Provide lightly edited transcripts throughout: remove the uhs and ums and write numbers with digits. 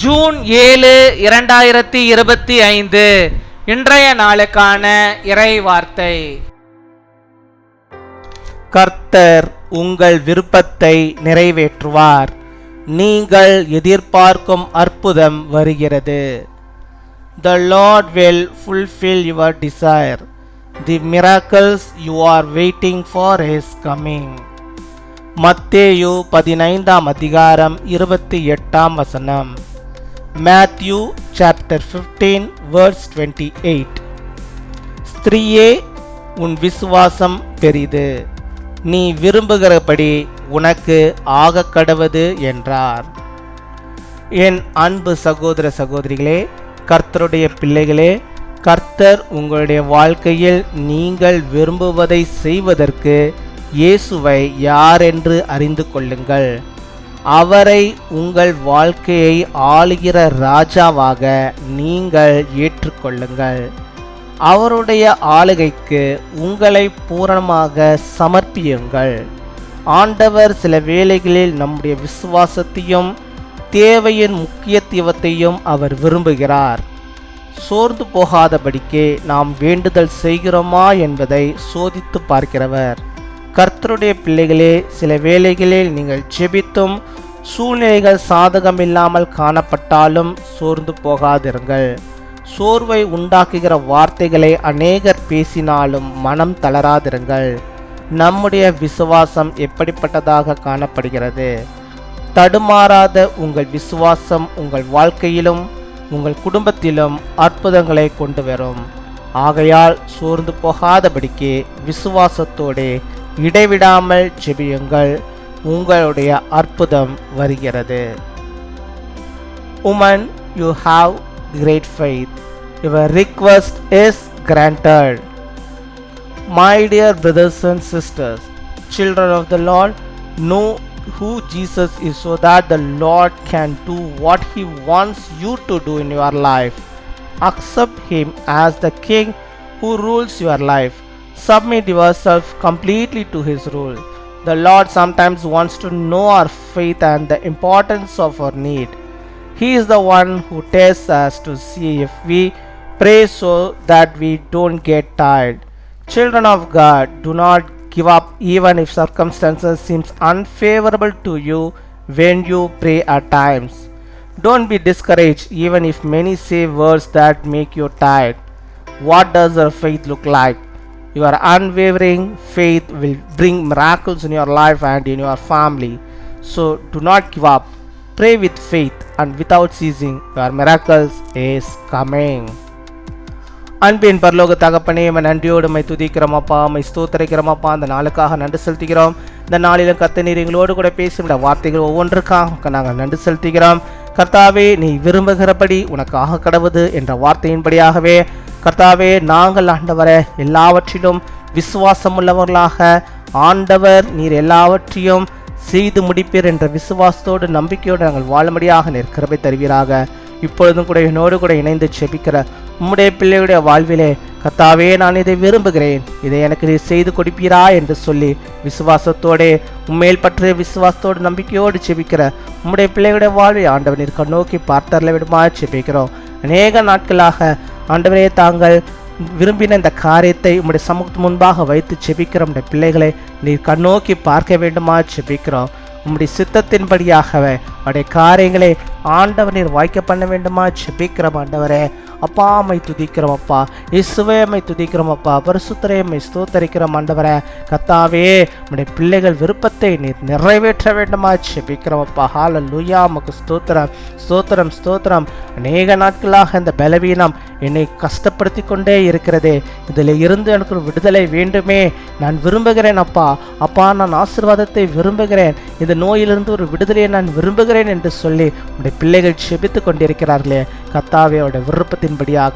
June 7, 2025 இன்றைய நாளுக்கான இறை வார்த்தை. கர்த்தர் உங்கள் விருப்பத்தை நிறைவேற்றுவார். நீங்கள் எதிர்பார்க்கும் அற்புதம் வருகிறது. The Lord will fulfill your desire. The miracles you are waiting for is coming. மத்தேயு 15:28. Matthew chapter 15 verse 28. ஸ்திரீயே, உன் விசுவாசம் பெரிது, நீ விரும்புகிறபடி உனக்கு ஆகக் கடவது என்றார். என் அன்பு சகோதர சகோதரிகளே, கர்த்தருடைய பிள்ளைகளே, கர்த்தர் உங்களுடைய வாழ்க்கையில் நீங்கள் விரும்புவதை செய்வதற்கு இயேசுவை யாரென்று அறிந்து கொள்ளுங்கள். அவரை உங்கள் வாழ்க்கையை ஆளுகிற ராஜாவாக நீங்கள் ஏற்றுக்கொள்ளுங்கள். அவருடைய ஆளுகைக்கு உங்களை பூரணமாக சமர்ப்பியுங்கள். ஆண்டவர் சில வேளைகளில் நம்முடைய விசுவாசத்தையும் தேவையின் முக்கியத்துவத்தையும் அவர் விரும்புகிறார். சோர்ந்து போகாதபடிக்கு நாம் வேண்டுதல் செய்கிறோமா என்பதை சோதித்து பார்க்கிறவர். கர்த்தருடைய பிள்ளைகளே, சில வேளைகளில் நீங்கள் ஜெபித்தும் சூழ்நிலைகள் சாதகமில்லாமல் காணப்பட்டாலும் சோர்ந்து போகாதிருங்கள். சோர்வை உண்டாக்குகிற வார்த்தைகளை அநேகர் பேசினாலும் மனம் தளராதிருங்கள். நம்முடைய விசுவாசம் எப்படிப்பட்டதாக காணப்படுகிறது? தடுமாறாத உங்கள் விசுவாசம் உங்கள் வாழ்க்கையிலும் உங்கள் குடும்பத்திலும் அற்புதங்களை கொண்டு வரும். ஆகையால் சோர்ந்து போகாதபடிக்கு விசுவாசத்தோடு இடைவிடாமல் ஜெபியுங்கள். உங்களுடைய அற்புதம் வருகிறது. Woman, you have great faith. Your request is granted. My dear brothers and sisters, children of the Lord, know who Jesus is so that the Lord can do what He wants you to do in your life. Accept Him as the King who rules your life. Submit yourself completely to His rule. The Lord sometimes wants to know our faith and the importance of our need. He is the one who tests us to see if we pray so that we don't get tired. Children of God, do not give up even if circumstances seem unfavorable to you when you pray at times. Don't be discouraged even if many say words that make you tired. What does your faith look like? Your unwavering faith will bring miracles in your life and in your family. So do not give up. Pray with faith and without ceasing. Your miracles is coming. அன்பின் பரலோக தகப்பனே, நன்றியோடு my துதிக்கிறோம் அப்பா, my ஸ்தோத்திரிக்கிறோம் அப்பா. அந்த நாளுக்காக நன்றி செலுத்துகிறோம். இந்த நாளிலும் கர்த்தர் நீர் எங்களோடு கூட பேசுகிற வார்த்தைகள் ஒவ்வொன்றுக்காக நாங்கள் நன்றி செலுத்துகிறோம். கர்த்தாவே, நீ விரும்புகிறபடி உனக்கு ஆக கடவுது என்ற வார்த்தையின்படியாகவே கர்த்தாவே, நாங்கள் ஆண்டவரை எல்லாவற்றிலும் விசுவாசம் உள்ளவர்களாக, ஆண்டவர் நீர் எல்லாவற்றையும் செய்து முடிப்பீர் என்ற விசுவாசத்தோடு நம்பிக்கையோடு நாங்கள் வாழும்படியாக நீர் கிருபை தருவீராக. இப்பொழுதும் கூட என்னோடு கூட இணைந்து செபிக்கிற உம்முடைய பிள்ளையுடைய வாழ்விலே கர்த்தாவே, நான் இதை விரும்புகிறேன், இதை எனக்கு நீர் செய்து கொடுப்பீரா என்று சொல்லி விசுவாசத்தோடு உண்மையில் பற்றிய விசுவாசத்தோடு நம்பிக்கையோடு செபிக்கிற உம்முடைய பிள்ளைகளுடைய வாழ்வை ஆண்டவர் நீர் கண்ணோக்கி பார்த்தரல விடுமா செபிக்கிறோம். அநேக நாட்களாக ஆண்டவரே, தாங்கள் விரும்பின இந்த காரியத்தை உம்முடைய சமூகத்து முன்பாக வைத்து செபிக்கிற உம்முடைய பிள்ளைகளை நீர் கண்ணோக்கி பார்க்க வேண்டுமா செபிக்கிறோம். உம்முடைய சித்தத்தின்படியாகவே அவருடைய காரியங்களை ஆண்டவர் நீர் வாய்க்க பண்ண வேண்டுமா செபிக்கிறோம். ஆண்டவரே அப்பா, மை துதிக்கிறோம் அப்பா, இயேசுவே மை துதிக்கிறோம் அப்பா, பரிசுத்தரே மை ஸ்தோத்தரிக்கிறோம். ஆண்டவரே கர்த்தாவே, உம்முடைய பிள்ளைகள் விருப்பத்தை நீர் நிறைவேற்ற வேண்டுமா செபிக்கிறோம் அப்பா. ஹல்லேலூயா, உமக்கு ஸ்தோத்திரம் ஸ்தோத்திரம் ஸ்தோத்திரம். அநேக நாட்களாக இந்த பலவீனம் என்னை கஷ்டப்படுத்தி கொண்டே இருக்கிறதே, இதில் இருந்து எனக்கு ஒரு விடுதலை வேண்டுமே, நான் விரும்புகிறேன் அப்பா. அப்பா, நான் ஆசீர்வாதத்தை விரும்புகிறேன், இந்த நோயிலிருந்து ஒரு விடுதலையை நான் விரும்புகிறேன் என்று சொல்லி உடைய பிள்ளைகள் செபித்து கொண்டிருக்கிறார்களே கர்த்தாவே, அவருடைய விருப்பத்தின்படியாக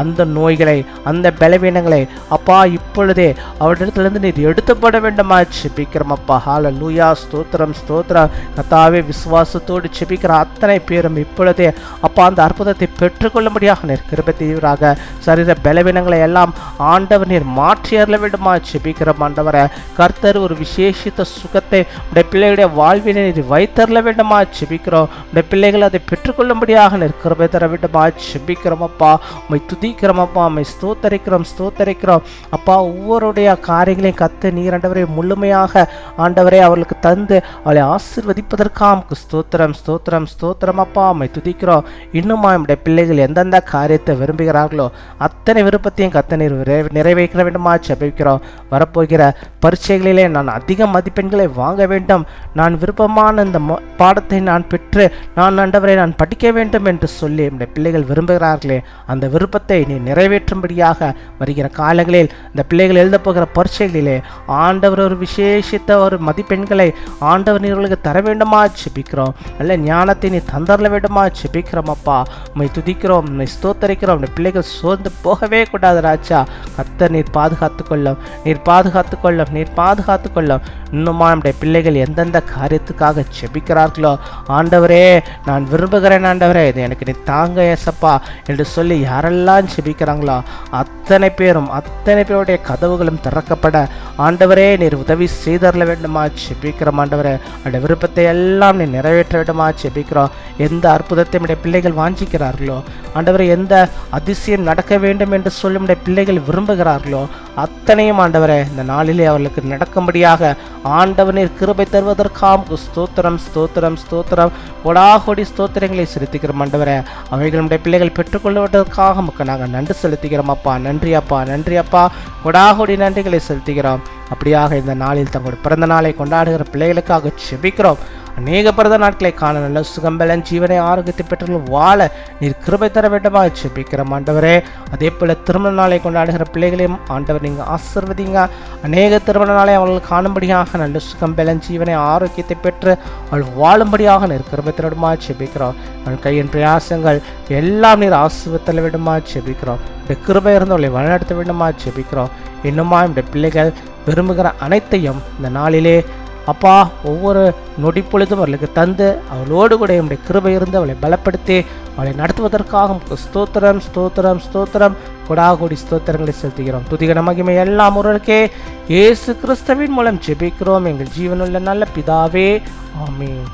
அந்த நோய்களை அந்த பலவீனங்களை அப்பா இப்பொழுதே அவரிடத்திலிருந்து நீர் எடுத்துப்பட வேண்டுமா செபிக்கிறோம் அப்பா. ஹல்லேலூயா, ஸ்தோத்திரம் ஸ்தோத்திரம். கர்த்தாவே, விசுவாசத்தோடு செபிக்கிற அத்தனை பேரும் இப்பொழுதே அப்பா அந்த அற்புதத்தை பெற்றுக்கொள்ளும்படியாக நீர் கிருபை பயன்படுத்துவீராக. சரீர பலவீனங்களை எல்லாம் ஆண்டவர் நீர் மாற்றி அருள வேண்டுமா ஜெபிக்கிறோம் ஆண்டவரே. கர்த்தர் ஒரு விசேஷித்த சுகத்தை உடைய பிள்ளைகளுடைய வாழ்வினை நீர் வைத்தருள வேண்டுமா ஜெபிக்கிறோம். உடைய பிள்ளைகள் அதை பெற்றுக்கொள்ளும்படியாக நீர் கிருபை தர வேண்டுமா ஜெபிக்கிறோம் அப்பா. உம்மை துதிக்கிறோம் அப்பா, உம்மை ஸ்தோத்தரிக்கிறோம் அப்பா. ஒவ்வொருடைய காரியங்களையும் கர்த்தர் நீர் ஆண்டவரே முழுமையாக ஆண்டவரே அவர்களுக்கு தந்து அவளை ஆசீர்வதிப்பதற்காக ஸ்தோத்திரம் அப்பா. உம்மை துதிக்கிறோம். இன்னுமா நம்முடைய பிள்ளைகள் எந்தெந்த காரியத்தை விரும்புகிறார்களோ அத்தனை விருப்பத்தையும் கர்த்தர் நீர் நிறைவேற்ற வேண்டுமா ஜெபிக்கிறோம். வரப்போகிற பரீட்சைகளிலே நான் அதிக மதிப்பெண்களை வாங்க வேண்டும், நான் விருப்பமான இந்த பாடத்தை நான் பெற்று ஆண்டவரை நான் படிக்க வேண்டும் என்று சொல்லி நம்முடைய பிள்ளைகள் விரும்புகிறார்களே, அந்த விருப்பத்தை நீ நிறைவேற்றும்படியாக வருகிற காலங்களில் இந்த பிள்ளைகள் எழுத போகிற பரீட்சைகளிலே ஆண்டவர் ஒரு விசேஷித்த ஒரு மதிப்பெண்களை ஆண்டவர் நீர்களுக்கு தர வேண்டுமா ஜெபிக்கிறோம். நல்ல ஞானத்தை நீ தந்தரல வேண்டுமா ஜெபிக்கிறோம் அப்பா. உம்மை துதிக்கிறோம், உம்மை ஸ்தோத்தரிக்கிறோம். நம்முடைய பிள்ளைகள் சோர்ந்து போகவே கூடாது ராஜா. கர்த்தர் நீர் பாதுகாத்து கொள்ளும். இன்னுமா நம்முடைய பிள்ளைகள் எந்தெந்த காரியத்துக்காக ஜெபிக்கிறார்களோ ஆண்டவரே நான் விரும்புகிறேன் ஆண்டவரே, இது எனக்கு நீ தாங்க ஏசப்பா என்று சொல்லி யாரெல்லாம் ஜெபிக்கிறாங்களோ அத்தனை பேருடைய கதவுகளும் திறக்கப்பட ஆண்டவரே நீர் உதவி செய்தரல வேண்டுமா ஜெபிக்கிறோம் ஆண்டவரே. அந்த விருப்பத்தை எல்லாம் நீ நிறைவேற்ற வேண்டுமா ஜெபிக்கிறோம். எந்த அற்புதத்தை நம்முடைய பிள்ளைகள் வாஞ்சிக்கிறார்களோ ஆண்டவரே, எந்த அதிசயம் நடக்க வேண்டும் என்று சொல்லி நம்முடைய பிள்ளைகள் விரும்புகிறார்களோ அத்தனையும் ஆண்டவரே இந்த நாளிலே அவர்களுக்கு நடக்கும்படியாக ஆண்டவர் நீர் கிருபை தருவதற்காக ஸ்தோத்திரம் கொடாகோடி ஸ்தோத்திரங்களை செலுத்துகிறோம் ஆண்டவரே. அவைகள் நம்முடைய பிள்ளைகள் பெற்றுக்கொள்வதற்காக நமக்கு நாங்கள் நன்றி செலுத்துகிறோம் அப்பா. நன்றி அப்பா, கொடாகோடி நன்றிகளை செலுத்துகிறோம். அப்படியாக இந்த நாளில் தங்களுடைய பிறந்த நாளை கொண்டாடுகிற பிள்ளைகளுக்காக ஜெபிக்கிறோம். அநேக பிறந்த நாட்களை காண நல்ல சுகம்பலன் ஜீவனை ஆரோக்கியத்தை பெற்று வாழ நீர் கிருபை தர வேண்டுமா ஜெபிக்கிறோம் ஆண்டவரே. அதே போல திருமண நாளை கொண்டாடுகிற பிள்ளைகளையும் ஆண்டவர் நீங்கள் ஆசீர்வதிங்க. அநேக திருமண நாளை அவர்கள் காணும்படியாக நல்ல சுகம்பலன் ஜீவனை ஆரோக்கியத்தை பெற்று அவள் வாழும்படியாக நீர் கிருபை தர வேண்டுமா ஜெபிக்கிறோம். அவள் கையின் பிரயாசங்கள் எல்லாம் நீர் ஆசீர்வதித்தல வேண்டுமா ஜெபிக்கிறோம். இந்த கிருபை இருந்து அவளை வழிநடத்த வேண்டுமா ஜெபிக்கிறோம். இன்னுமா இந்த பிள்ளைகள் விரும்புகிற அனைத்தையும் இந்த நாளிலே அப்பா ஒவ்வொரு நொடி பொழுதும் அவர்களுக்கு தந்து அவளோடு கூட என்னுடைய கிருபை இருந்து அவளை பலப்படுத்தி அவளை நடத்துவதற்காக ஸ்தோத்திரம் கொடாகோடி ஸ்தோத்திரங்களை செலுத்துகிறோம். துதிகன மகிமை எல்லாம் ஒருவருக்கே இயேசு கிறிஸ்துவின் மூலம் ஜெபிக்கிறோம் எங்கள் ஜீவனுள்ள நல்ல பிதாவே, ஆமென்.